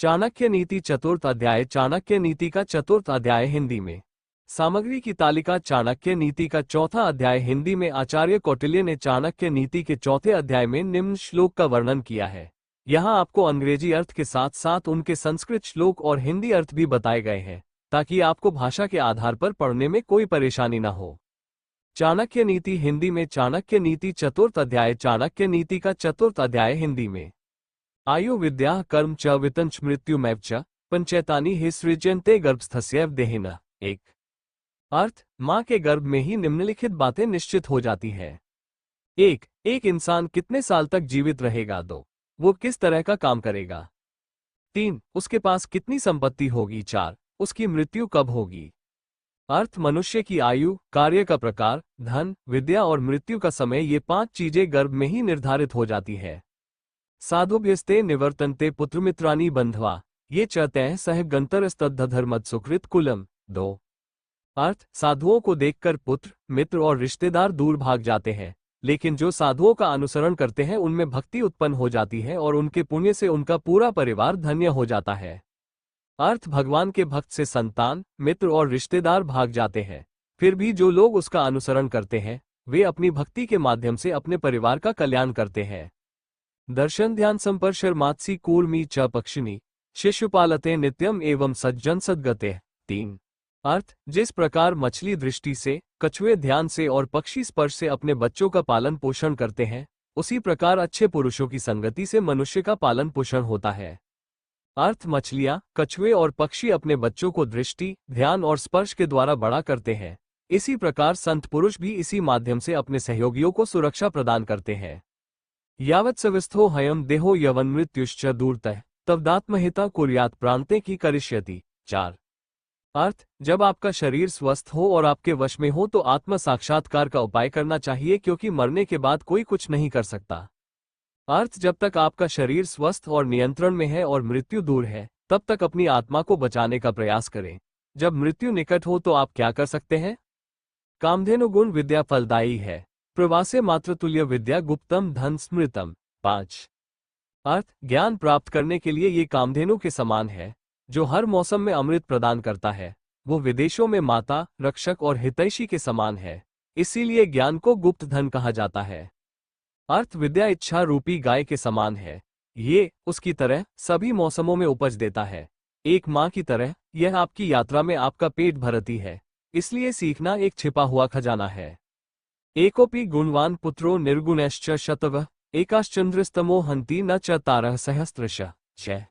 चाणक्य नीति चतुर्थ अध्याय। चाणक्य नीति का चतुर्थ अध्याय हिंदी में। सामग्री की तालिका। चाणक्य नीति का चौथा अध्याय हिंदी में। आचार्य कौटिल्य ने चाणक्य नीति के चौथे अध्याय में निम्न श्लोक का वर्णन किया है। यहाँ आपको अंग्रेजी अर्थ के साथ साथ उनके संस्कृत श्लोक और हिंदी अर्थ भी बताए गए हैं, ताकि आपको भाषा के आधार पर पढ़ने में कोई परेशानी न हो। चाणक्य नीति हिंदी में। चाणक्य नीति चतुर्थ अध्याय। चाणक्य नीति का चतुर्थ अध्याय हिंदी में। आयु विद्या कर्म च वितंच मृत्युमेव च पंचैतानि हि सृज्यन्ते गर्भस्थस्यैव देहिन। एक अर्थ, माँ के गर्भ में ही निम्नलिखित बातें निश्चित हो जाती है। एक इंसान कितने साल तक जीवित रहेगा। 2 वो किस तरह का काम करेगा। 3 उसके पास कितनी संपत्ति होगी। 4 उसकी मृत्यु कब होगी। अर्थ, मनुष्य की आयु, कार्य का प्रकार, धन, विद्या और मृत्यु का समय, ये 5 चीजें गर्भ में ही निर्धारित हो जाती है। साधुभ्यस्ते निवर्तन्ते पुत्रमित्राणि बंधवा ये चतः सह गंतरस्तद्धर्मद सुकृत कुलम। 2 अर्थ, साधुओं को देखकर पुत्र, मित्र और रिश्तेदार दूर भाग जाते हैं, लेकिन जो साधुओं का अनुसरण करते हैं उनमें भक्ति उत्पन्न हो जाती है और उनके पुण्य से उनका पूरा परिवार धन्य हो जाता है। अर्थ, भगवान के भक्त से संतान, मित्र और रिश्तेदार भाग जाते हैं, फिर भी जो लोग उसका अनुसरण करते हैं वे अपनी भक्ति के माध्यम से अपने परिवार का कल्याण करते हैं। दर्शन ध्यान संपर्शर मात्सी कूर्मी च पक्षिणी शिशुपालते नित्यम एवं सज्जन सद्गते। 3 अर्थ, जिस प्रकार मछली दृष्टि से, कछुए ध्यान से और पक्षी स्पर्श से अपने बच्चों का पालन पोषण करते हैं, उसी प्रकार अच्छे पुरुषों की संगति से मनुष्य का पालन पोषण होता है। अर्थ, मछलियां, कछुए और पक्षी अपने बच्चों को दृष्टि, ध्यान और स्पर्श के द्वारा बड़ा करते हैं। इसी प्रकार संत पुरुष भी इसी माध्यम से अपने सहयोगियों को सुरक्षा प्रदान करते हैं। यावत् सविस्थो हयम देहो यवन मृत्युश्च दूरतः तवदात्महिता कुर्यात् प्रान्ते की करिष्यति। 4 अर्थ, जब आपका शरीर स्वस्थ हो और आपके वश में हो तो आत्म साक्षात्कार का उपाय करना चाहिए, क्योंकि मरने के बाद कोई कुछ नहीं कर सकता। अर्थ, जब तक आपका शरीर स्वस्थ और नियंत्रण में है और मृत्यु दूर है, तब तक अपनी आत्मा को बचाने का प्रयास करें। जब मृत्यु निकट हो तो आप क्या कर सकते हैं। कामधेनु गुण विद्या फलदायी है, प्रवासे मातृतुल्य विद्या गुप्तम धन स्मृतम। 5 अर्थ, ज्ञान प्राप्त करने के लिए ये कामधेनु के समान है, जो हर मौसम में अमृत प्रदान करता है। वो विदेशों में माता, रक्षक और हितैषी के समान है, इसीलिए ज्ञान को गुप्त धन कहा जाता है। अर्थ, विद्या इच्छा रूपी गाय के समान है, ये उसकी तरह सभी मौसमों में उपज देता है। एक माँ की तरह यह आपकी यात्रा में आपका पेट भरती है, इसलिए सीखना एक छिपा हुआ खजाना है। एकोपि गुणवान पुत्रो निर्गुणश्च शतवः एकाश्चंद्रस्तमो हन्ति न च तारः सहस्रशः। 6